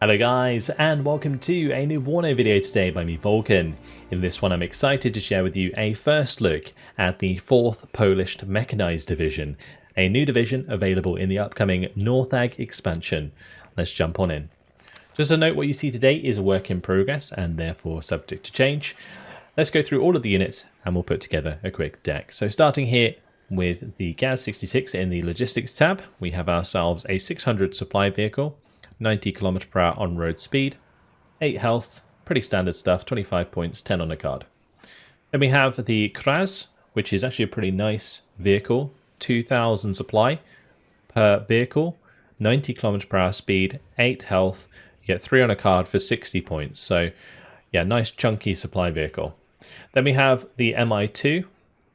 Hello guys, and welcome to a new WARNO video today by me, Vulcan. In this one I'm excited to share with you a first look at the 4th Polish Mechanized Division, a new division available in the upcoming NORTHAG expansion. Let's jump on in. Just a note, what you see today is a work in progress and therefore subject to change. Let's go through all of the units and we'll put together a quick deck. So starting here with the GAZ-66 in the Logistics tab, we have ourselves a 600 supply vehicle, 90 km/h on-road speed, 8 health, pretty standard stuff, 25 points, 10 on a card. Then we have the Kraz, which is actually a pretty nice vehicle, 2000 supply per vehicle, 90 km/h speed, 8 health, you get 3 on a card for 60 points. So yeah, nice chunky supply vehicle. Then we have the Mi-2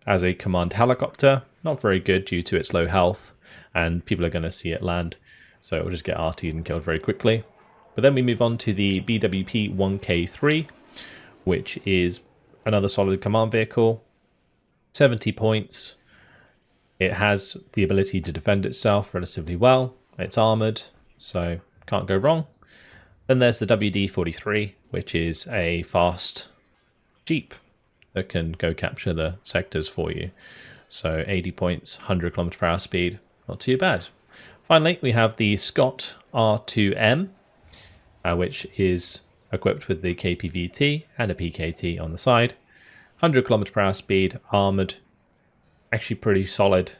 as a command helicopter, not very good due to its low health, and people are going to see it land. So it will just get RT'd and killed very quickly. But then we move on to the BWP-1K3, which is another solid command vehicle, 70 points. It has the ability to defend itself relatively well. It's armoured, so can't go wrong. Then there's the WD-43, which is a fast jeep that can go capture the sectors for you. So 80 points, 100 km/h speed, not too bad. Finally, we have the SKOT R2M, which is equipped with the KPVT and a PKT on the side. 100 km/h speed, armoured, actually pretty solid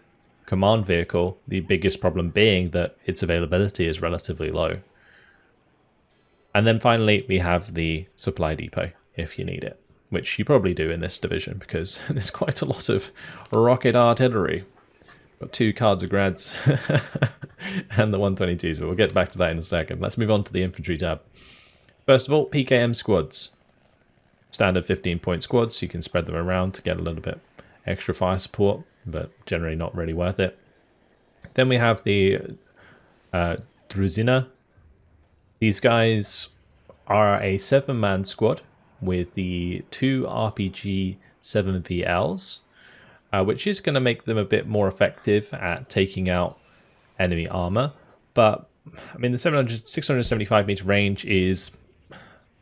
command vehicle. The biggest problem being that its availability is relatively low. And then finally, we have the supply depot, if you need it, which you probably do in this division because there's quite a lot of rocket artillery. Got 2 cards of grads and the 122s, but we'll get back to that in a second. Let's move on to the infantry tab. First of all, PKM squads. Standard 15-point squads, so you can spread them around to get a little bit extra fire support, but generally not really worth it. Then we have the Druzina. These guys are a 7-man squad with the 2 RPG 7VLs. Which is going to make them a bit more effective at taking out enemy armor. But, I mean, the 675 meter range is,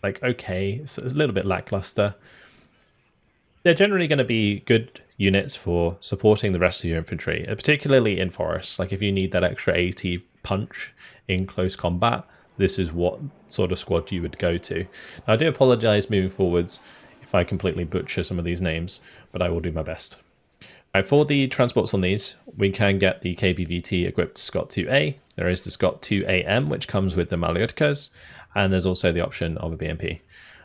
like, okay. It's a little bit lackluster. They're generally going to be good units for supporting the rest of your infantry, particularly in forests. Like, if you need that extra 80 punch in close combat, this is what sort of squad you would go to. Now, I do apologize moving forwards if I completely butcher some of these names, but I will do my best. For the transports on these, we can get the KPVT equipped SKOT 2A. There is the SKOT 2AM, which comes with the Malyutkas, and there's also the option of a BMP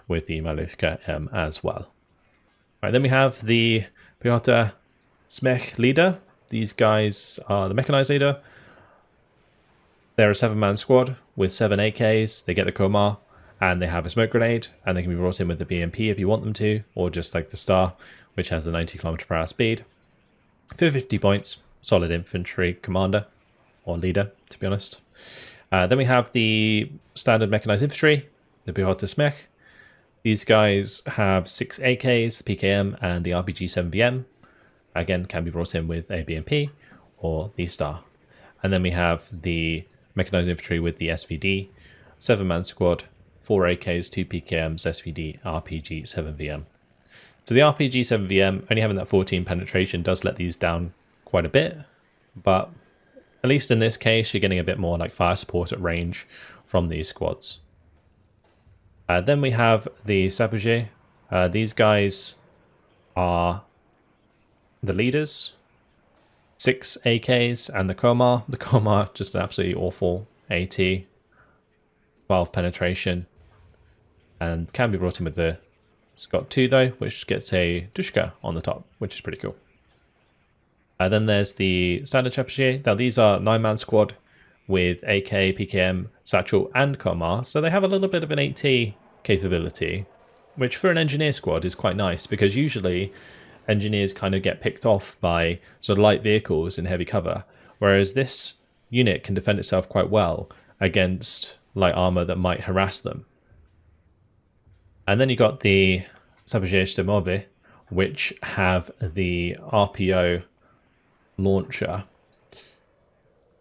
with the Malyutka M as well. Right, then we have the Piotr Smech leader. These guys are the mechanized leader. They're a 7-man squad with 7 AKs. They get the Komar, and they have a smoke grenade, and they can be brought in with the BMP if you want them to, or just like the Star, which has the 90 km/h speed. For 50 points, solid infantry commander, or leader, to be honest. Then we have the standard mechanized infantry, the Piotr Smech. These guys have 6 AKs, the PKM, and the RPG 7VM. Again, can be brought in with a BMP or the Star. And then we have the mechanized infantry with the SVD, 7-man squad, 4 AKs, 2 PKMs, SVD, RPG 7VM. So the RPG 7VM, only having that 14 penetration does let these down quite a bit, but at least in this case, you're getting a bit more like fire support at range from these squads. Then we have the Sapuje. These guys are the leaders, 6 AKs and the Komar. The Komar, just an absolutely awful AT, 12 penetration, and can be brought in with the SKOT 2 though, which gets a Dushka on the top, which is pretty cool. Then there's the standard Chapuchier. Now these are 9-man squad with AK, PKM, Satchel and Komar, so they have a little bit of an AT capability, which for an engineer squad is quite nice, because usually engineers kind of get picked off by sort of light vehicles in heavy cover, whereas this unit can defend itself quite well against light armor that might harass them. And then you got the Sapuje, which have the RPO launcher.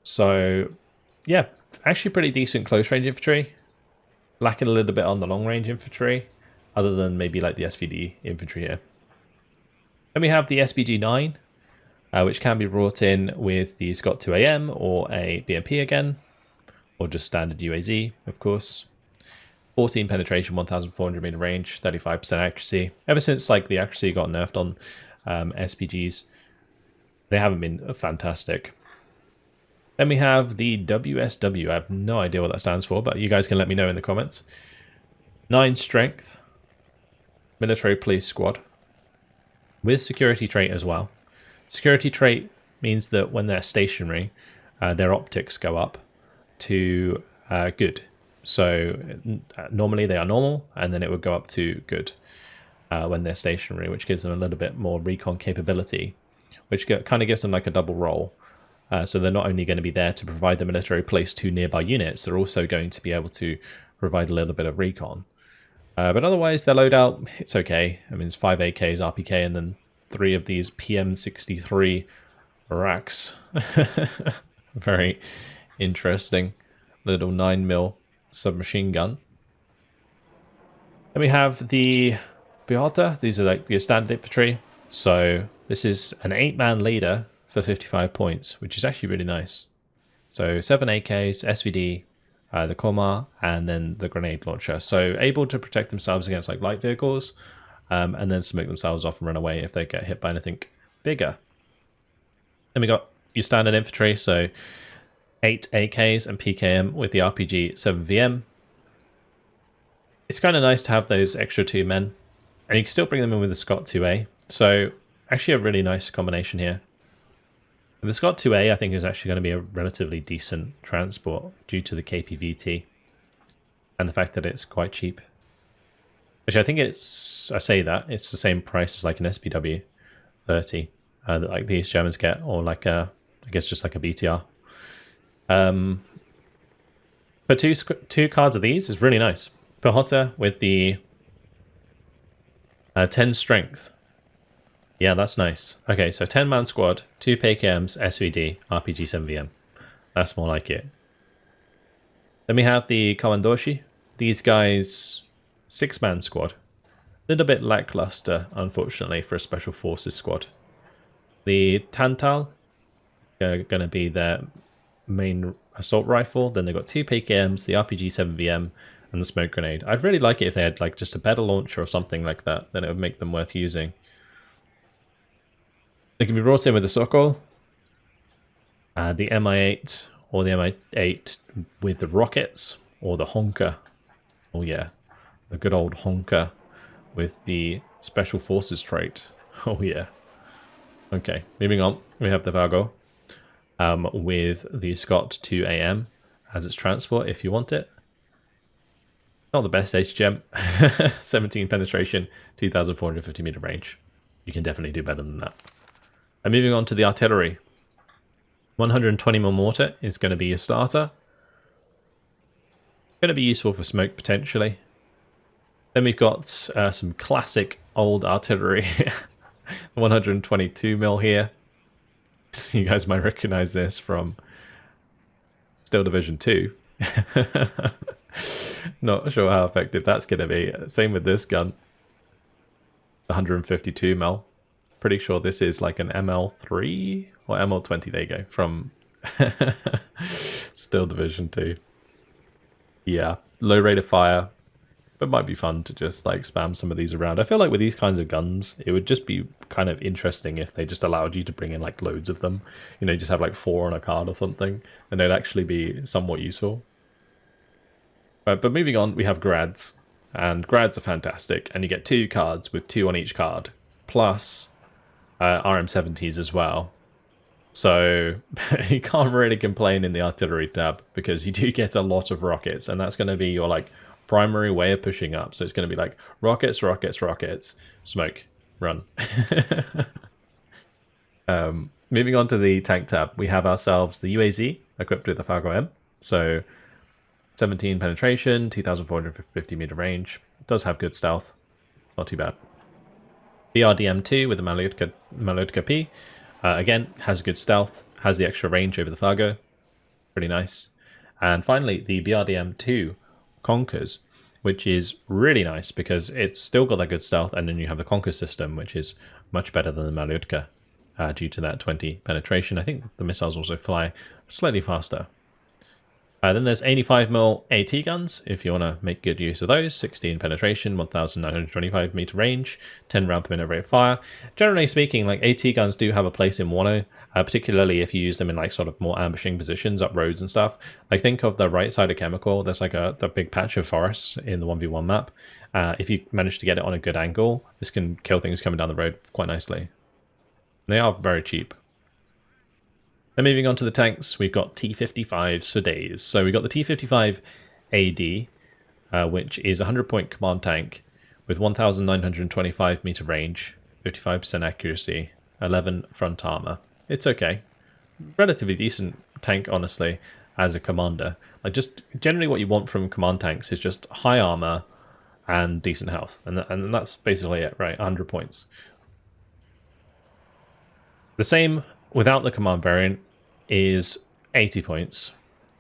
So yeah, actually pretty decent close range infantry. Lacking a little bit on the long range infantry, other than maybe like the SVD infantry here. Then we have the SBG-9, which can be brought in with the SKOT 2AM or a BMP again, or just standard UAZ, of course. 14 penetration, 1,400 meter range, 35% accuracy. Ever since like the accuracy got nerfed on SPGs, they haven't been fantastic. Then we have the WSW. I have no idea what that stands for, but you guys can let me know in the comments. 9 strength, military police squad, with security trait as well. Security trait means that when they're stationary, their optics go up to good. So normally they are normal, and then it would go up to good when they're stationary, which gives them a little bit more recon capability, which kind of gives them like a double role. So they're not only going to be there to provide the military police to nearby units, they're also going to be able to provide a little bit of recon. But otherwise, their loadout, it's okay. I mean, it's 5 AKs, RPK, and then 3 of these PM63 racks. Very interesting little 9mm submachine gun. Then we have the Piechota. These are like your standard infantry. So this is an 8-man leader for 55 points, which is actually really nice. So 7 AKs, SVD, the Komar, and then the grenade launcher. So able to protect themselves against like light vehicles, and then smoke themselves off and run away if they get hit by anything bigger. Then we got your standard infantry, so 8 AKs and PKM with the RPG 7VM. It's kind of nice to have those extra 2 men, and you can still bring them in with the SKOT 2A. So actually a really nice combination here. The SKOT 2A I think is actually going to be a relatively decent transport due to the KPVT and the fact that it's quite cheap. Which I think it's, I say that, it's the same price as like an SPW 30 that like these Germans get, or like a, I guess just like a BTR. But two cards of these is really nice. Piechota with the 10 strength. Yeah, that's nice. Okay, so 10-man squad, 2 PKMs, SVD, RPG 7VM. That's more like it. Then we have the Commandoshi. These guys, 6-man squad. A little bit lackluster, unfortunately, for a special forces squad. The Tantal are going to be their main assault rifle. Then they've got 2 PKMs, the RPG 7VM, and the smoke grenade. I'd really like it if they had like just a better launcher or something like that. Then it would make them worth using. They can be brought in with the Sokol, the MI8, or the MI8 with the rockets, or the Honker. Oh yeah, the good old Honker with the Special Forces trait. Oh yeah. Okay, moving on. We have the Vago with the SKOT 2AM as its transport if you want it. Not the best HGM. 17 penetration, 2,450 meter range. You can definitely do better than that. And moving on to the artillery. 120mm mortar is going to be your starter. Going to be useful for smoke potentially. Then we've got some classic old artillery. 122mm here. You guys might recognize this from Steel Division 2. Not sure how effective that's going to be. Same with this gun. 152mm. Pretty sure this is like an ML3 or ML20. There you go. From Steel Division 2. Yeah. Low rate of fire. But might be fun to just like spam some of these around. I feel like with these kinds of guns, it would just be kind of interesting if they just allowed you to bring in like loads of them. You know, just have like 4 on a card or something. And they'd actually be somewhat useful. Right, but moving on, we have grads. And grads are fantastic. And you get 2 cards with 2 on each card. Plus RM70s as well. So you can't really complain in the artillery tab because you do get a lot of rockets. And that's going to be your like primary way of pushing up. So it's going to be like rockets, rockets, rockets, smoke, run. Moving on to the tank tab, we have ourselves the UAZ equipped with the Fargo M. So 17 penetration, 2,450 meter range. It does have good stealth. Not too bad. BRDM2 with the Malutka P. Again, has good stealth, has the extra range over the Fargo. Pretty nice. And finally, the BRDM2 Conkers, which is really nice because it's still got that good stealth, and then you have the Conker system, which is much better than the Malutka due to that 20 penetration. I think the missiles also fly slightly faster. Then there's 85mm AT guns, if you want to make good use of those. 16 penetration, 1,925 meter range, 10 round per minute rate of fire. Generally speaking, like AT guns do have a place in WARNO, particularly if you use them in like sort of more ambushing positions up roads and stuff. Like think of the right side of Chemical. There's like a big patch of forests in the 1v1 map. If you manage to get it on a good angle, this can kill things coming down the road quite nicely. They are very cheap. Then moving on to the tanks, we've got T-55s for days. So we've got the T-55 AD, which is a 100-point command tank with 1,925 meter range, 55% accuracy, 11 front armor. It's okay. Relatively decent tank, honestly, as a commander. Like just generally what you want from command tanks is just high armor and decent health. And that's basically it, right? 100 points. The same without the command variant is 80 points,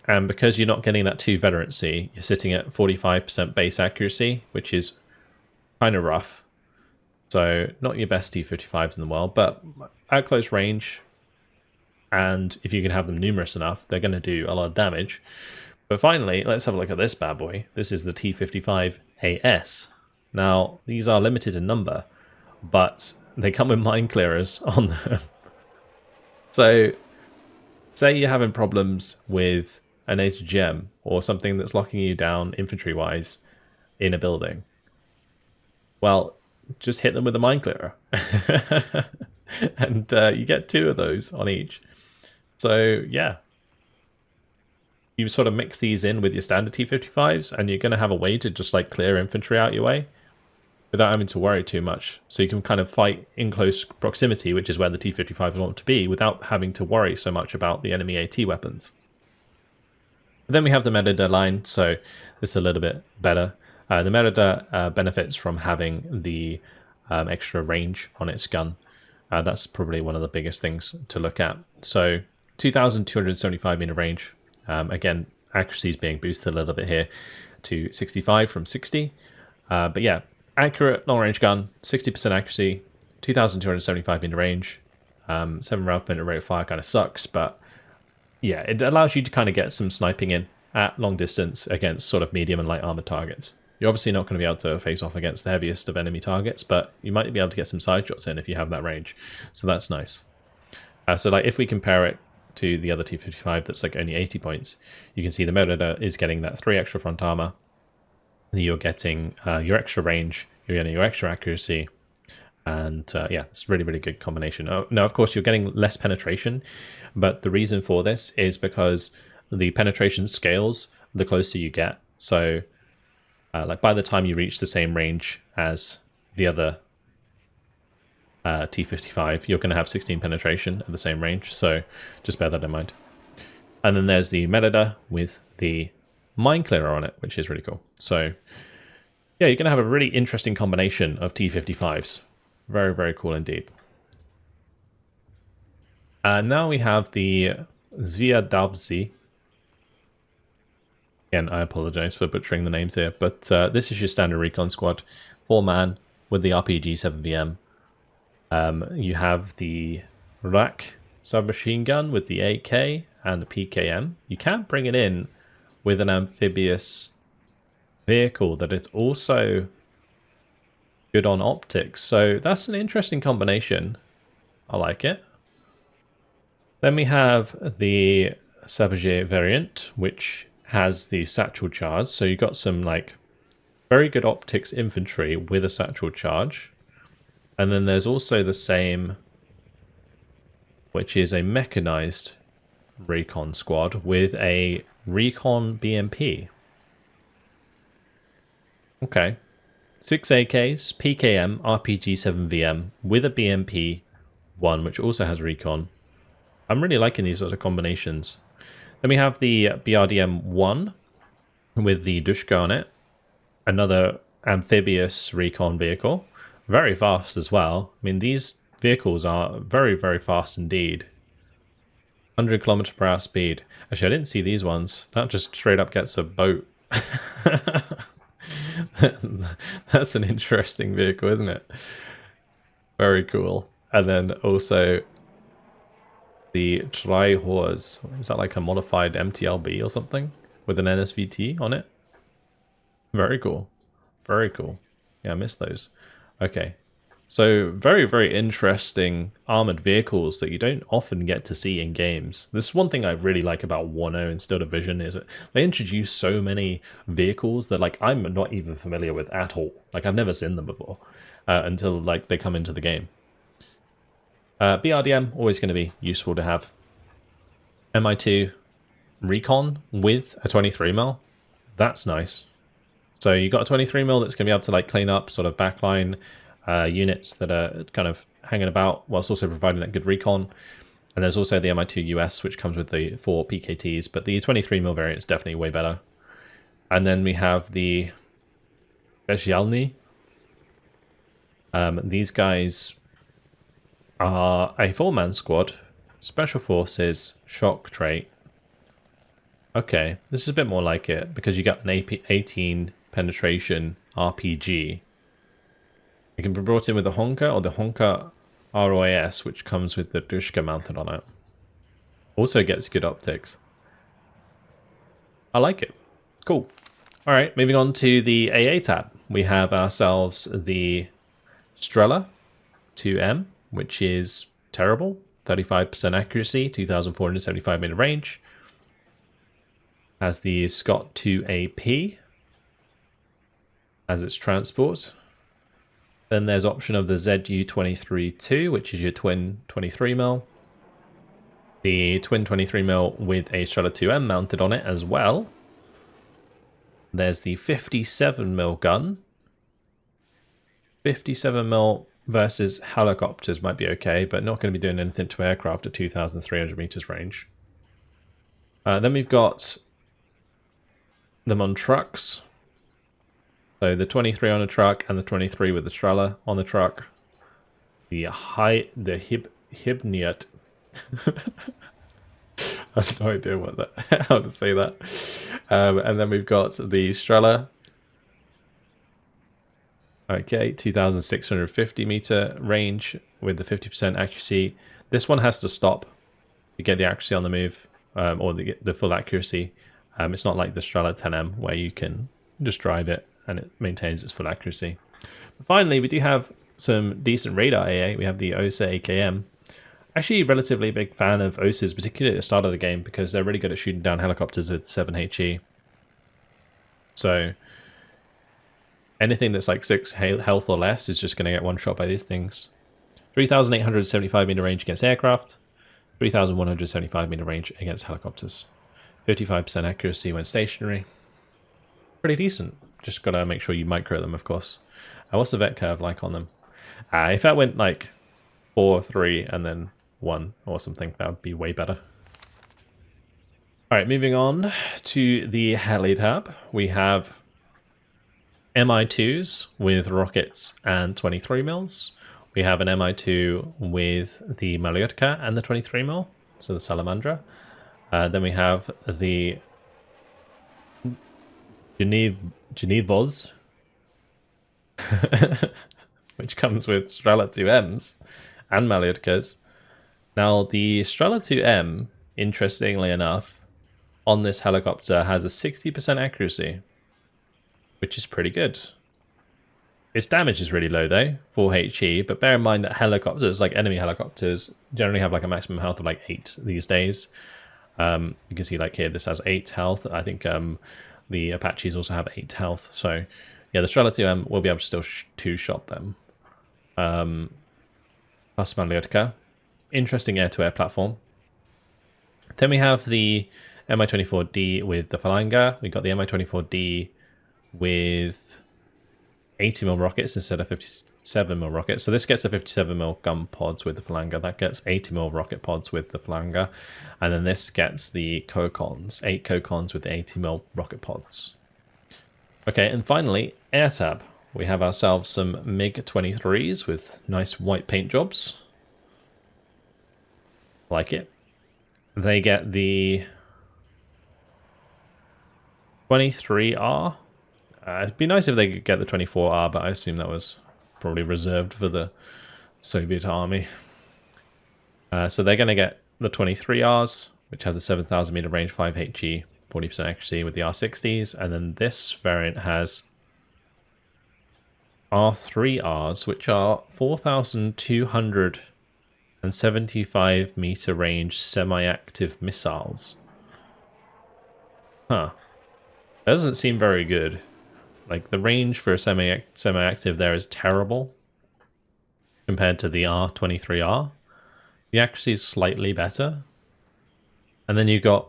and because you're not getting that 2 veterancy, you're sitting at 45% base accuracy, which is kind of rough. So not your best T-55s in the world, but at close range, and if you can have them numerous enough, they're going to do a lot of damage. But finally, let's have a look at this bad boy. This is the T-55 AS. Now, these are limited in number, but they come with mine clearers on them. So say you're having problems with a NATO gem or something that's locking you down infantry-wise in a building. Well, just hit them with a mine clearer. And you get 2 of those on each. So, yeah. You sort of mix these in with your standard T-55s, and you're going to have a way to just like clear infantry out your way without having to worry too much. So you can kind of fight in close proximity, which is where the T-55s want to be, without having to worry so much about the enemy AT weapons. And then we have the Merida line, so this is a little bit better. The Merida benefits from having the extra range on its gun. That's probably one of the biggest things to look at. So 2,275 meter range. Again, accuracy is being boosted a little bit here to 65 from 60. But yeah, accurate long-range gun, 60% accuracy, 2,275 meter range, 7 round per minute rate of fire kind of sucks, but yeah, it allows you to kind of get some sniping in at long distance against sort of medium and light armored targets. You're obviously not going to be able to face off against the heaviest of enemy targets, but you might be able to get some side shots in if you have that range, so that's nice. So like if we compare it to the other T-55 that's like only 80 points, you can see the Merida is getting that 3 extra front armor. You're getting your extra range, you're getting your extra accuracy, and yeah, it's really, really good combination. Now, of course, you're getting less penetration, but the reason for this is because the penetration scales the closer you get. So, like by the time you reach the same range as the other T-55, you're going to have 16 penetration at the same range, so just bear that in mind. And then there's the Merida with the mine clearer on it, which is really cool. So yeah, you're going to have a really interesting combination of T-55s. Very, very cool indeed. Now we have the ZMECHANIZOWANA. Again, I apologize for butchering the names here, but this is your standard recon squad, 4-man with the RPG 7VM. You have the RAK submachine gun with the AK and the PKM. You can bring it in with an amphibious vehicle that is also good on optics. So that's an interesting combination. I like it. Then we have the Sabotageur variant, which has the satchel charge. So you've got some like very good optics infantry with a satchel charge. And then there's also the same, which is a mechanized recon squad with a recon BMP. Okay. 6 AKs, PKM, RPG 7VM with a BMP 1, which also has recon. I'm really liking these sort of combinations. Then we have the BRDM 1 with the Dushka on it. Another amphibious recon vehicle. Very fast as well. I mean, these vehicles are very, very fast indeed. 100 km/h speed. Actually, I didn't see these ones. That just straight up gets a boat That's an interesting vehicle, isn't it? Very cool. And then also the Dryhorse. Is that like a modified MTLB or something? With an NSVT on it? Very cool. Very cool. Yeah, I missed those. Okay. So very, very interesting armored vehicles that you don't often get to see in games. This is one thing I really like about WARNO and Steel Division is that they introduce so many vehicles that like I'm not even familiar with at all. Like I've never seen them before until like they come into the game. BRDM, always going to be useful to have. MI2 Recon with a 23mm. That's nice. So you got a 23mm that's going to be able to like clean up sort of backline units that are kind of hanging about whilst also providing that good recon. And there's also the MI2 US, which comes with the 4 PKTs, but the 23mm variant is definitely way better. And then we have the Bezjalny. These guys are a 4-man squad, special forces, shock trait. Okay, this is a bit more like it because you got an 18 penetration RPG. It can be brought in with the Honka or the Honka ROAS, which comes with the Dushka mounted on it. Also gets good optics. I like it. Cool. Alright, moving on to the AA tab. We have ourselves the Strela 2M, which is terrible. 35% accuracy, 2,475 meter range. Has the SKOT 2AP as its transport. Then there's option of the ZU-23-2, which is your twin 23mm. The twin 23mm with a Strela 2M mounted on it as well. There's the 57mm gun. 57mm versus helicopters might be okay, but not going to be doing anything to aircraft at 2,300 meters range. Then we've got them on trucks. So the 23 on a truck and the 23 with the Strela on the truck. The Hibniat. I have no idea how to say that. And then we've got the Strela. Okay, 2,650 meter range with the 50% accuracy. This one has to stop to get the accuracy on the move, or the full accuracy. It's not like the Strela 10M where you can just drive it and it maintains its full accuracy. But finally, we do have some decent radar AA. We have the OSA AKM. Actually, relatively big fan of OSAs, particularly at the start of the game, because they're really good at shooting down helicopters with 7HE. So anything that's like 6 health or less is just going to get one shot by these things. 3,875 meter range against aircraft. 3,175 meter range against helicopters. 55% accuracy when stationary. Pretty decent. Just got to make sure you micro them, of course. What's the vet curve like on them? If that went like 4, 3, and then 1 or something, that would be way better. Alright, moving on to the heli tab. We have MI2s with rockets and 23mm. We have an MI2 with the Malyotka and the 23mm, so the Salamandra. Then we have the Genevos, which comes with Strela 2Ms and Malyotkas. Now, the Strela 2M, interestingly enough, on this helicopter has a 60% accuracy, which is pretty good. Its damage is really low though, 4 HE, but bear in mind that helicopters, like enemy helicopters, generally have like a maximum health of like 8 these days. You can see like here, this has 8 health. I think the Apaches also have 8 health. So yeah, the Strela 2M will be able to still two-shot them. Plus Malyotka. Interesting air-to-air platform. Then we have the Mi-24D with the Falanga. We got the Mi-24D with 80mm rockets instead of 57mm rockets. So this gets the 57mm gun pods with the Falanga. That gets 80mm rocket pods with the Falanga. And then this gets the Kokons, 8 Kokons with the 80mm rocket pods. Okay, and finally, air tab. We have ourselves some MiG-23s with nice white paint jobs. Like it. They get the 23R. It'd be nice if they could get the 24R, but I assume that was probably reserved for the Soviet army. So they're going to get the 23Rs, which have the 7,000 meter range, 5 HE, 40% accuracy with the R60s. And then this variant has R3Rs, which are 4,275 meter range semi-active missiles. Huh. That doesn't seem very good. Like, the range for a semi-active there is terrible compared to the R23R. The accuracy is slightly better. And then you've got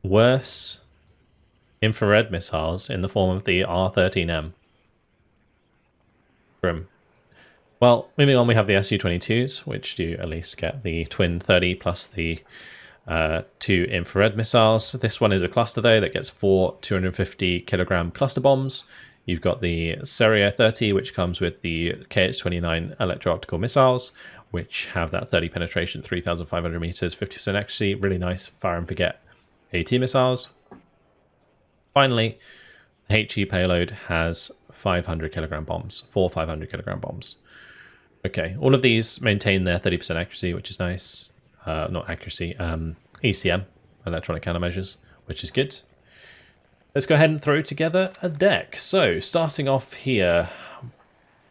worse infrared missiles in the form of the R13M. Grim. Well, moving on, we have the Su-22s, which do at least get the twin 30 plus the 2 infrared missiles. This one is a cluster, though, that gets 4 250 kilogram cluster bombs. You've got the Serio 30, which comes with the KH-29 electro-optical missiles, which have that 30 penetration, 3,500 meters, 50% accuracy. Really nice fire and forget AT missiles. Finally, the HE payload has 500 kilogram bombs, 4 500 kilogram bombs. Okay, all of these maintain their 30% accuracy, which is nice. Not accuracy, ECM, electronic countermeasures, which is good. Let's go ahead and throw together a deck. So, starting off here,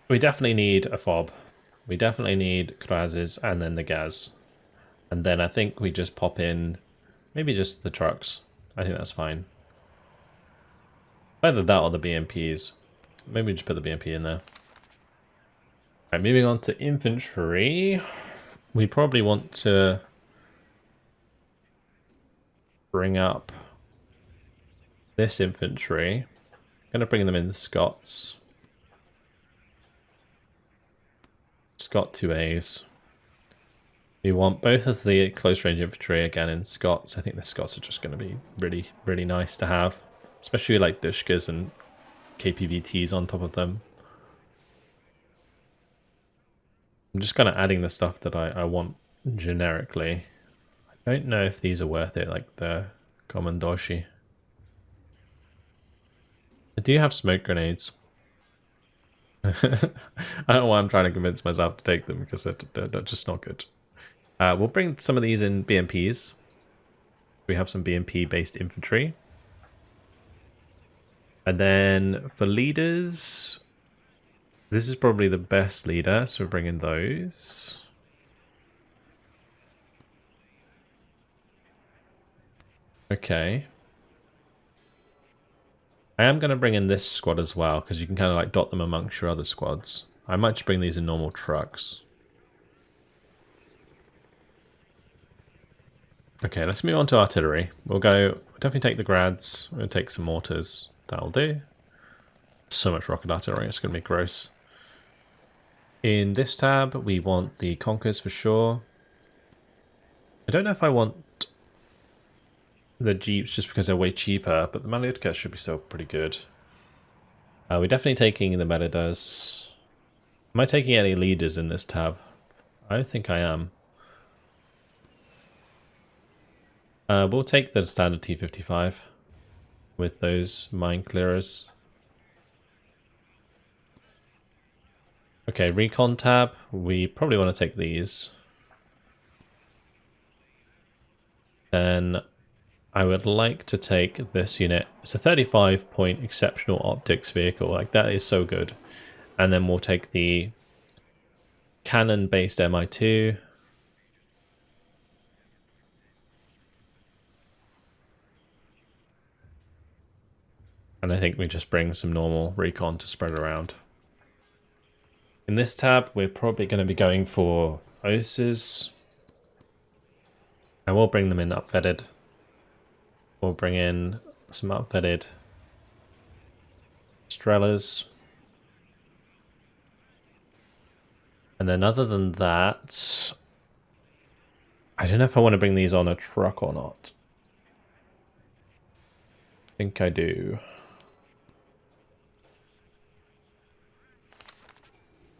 we definitely need a fob. We definitely need Krazes and then the Gaz. And then I think we just pop in maybe just the trucks. I think that's fine. Either that or the BMPs. Maybe we just put the BMP in there. Alright, moving on to infantry. We probably want to bring up this infantry. I'm going to bring them in the SKOTs. SKOT 2As. We want both of the close range infantry again in SKOTs. I think the SKOTs are just going to be really, really nice to have. Especially like Dushkas and KPVTs on top of them. I'm just kind of adding the stuff that I want generically. I don't know if these are worth it, like the Komandoshi. I do have smoke grenades. I don't know why I'm trying to convince myself to take them, because they're just not good. We'll bring some of these in BMPs. We have some BMP-based infantry. And then for leaders, this is probably the best leader, so we're bringing those. Okay. I am going to bring in this squad as well, because you can kind of like dot them amongst your other squads. I might just bring these in normal trucks. Okay, let's move on to artillery. We'll definitely take the grads. We'll take some mortars. That'll do. So much rocket artillery, it's going to be gross. In this tab, we want the Conkers for sure. I don't know if I want the Jeeps just because they're way cheaper, but the Malitka should be still pretty good. We're definitely taking the Meridas. Am I taking any leaders in this tab? I don't think I am. We'll take the standard T-55 with those mine clearers. Okay, recon tab. We probably want to take these. Then I would like to take this unit. It's a 35-point exceptional optics vehicle. Like, that is so good. And then we'll take the cannon-based Mi-2. And I think we just bring some normal recon to spread around. In this tab, we're probably going to be going for OSEs. And we'll bring them in upfitted. We'll bring in some upfitted Strellas. And then other than that, I don't know if I want to bring these on a truck or not. I think I do.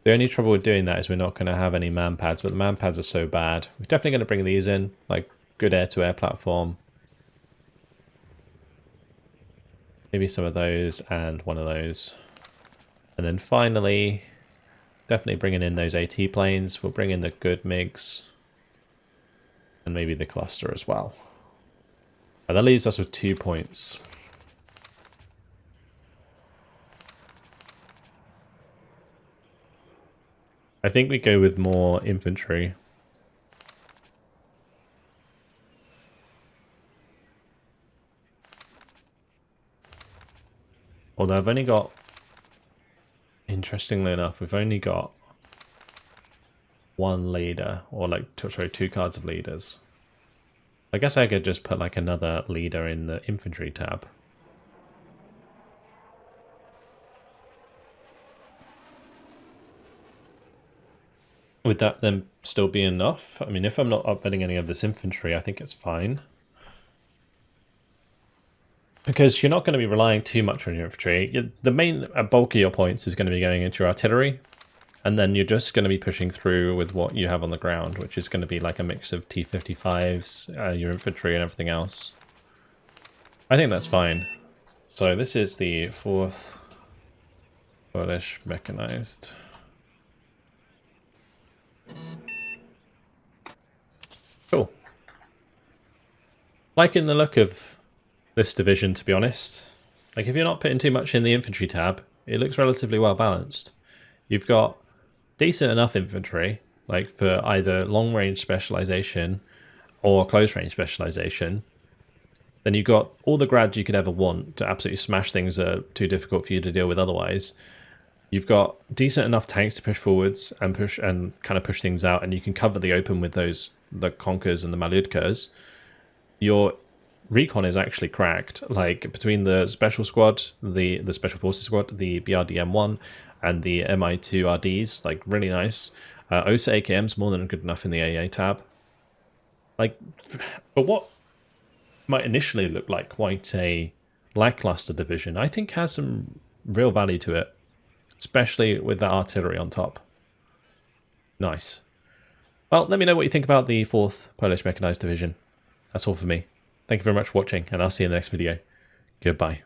The only trouble with doing that is we're not going to have any man pads, but the man pads are so bad. We're definitely going to bring these in, like good air-to-air platform. Maybe some of those and one of those. And then finally, definitely bringing in those AT planes. We'll bring in the good MiGs. And maybe the cluster as well. And that leaves us with 2 points. I think we go with more infantry. Although I've only got, interestingly enough, we've only got one leader, or like, sorry, 2 cards of leaders. I guess I could just put like another leader in the infantry tab. Would that then still be enough? I mean, if I'm not uploading any of this infantry, I think it's fine. Because you're not going to be relying too much on your infantry. The main bulk of your points is going to be going into your artillery. And then you're just going to be pushing through with what you have on the ground, which is going to be like a mix of T-55s, your infantry and everything else. I think that's fine. So this is the 4th Polish Mechanized. Cool. Liking the look of this division, to be honest. Like, if you're not putting too much in the infantry tab, it looks relatively well balanced. You've got decent enough infantry, like for either long range specialization or close range specialization. Then you've got all the grads you could ever want to absolutely smash things that are too difficult for you to deal with otherwise. You've got decent enough tanks to push forwards and kind of push things out, and you can cover the open with the Konkers and the Malutkas. Your recon is actually cracked, like between the special squad, the special forces squad, the BRDM1 and the MI2 RDs, like really nice. OSA AKM's more than good enough in the AA tab. Like, but what might initially look like quite a lackluster division, I think has some real value to it, especially with that artillery on top. Nice. Well, let me know what you think about the 4th Polish Mechanized Division. That's all for me. Thank you very much for watching, and I'll see you in the next video. Goodbye.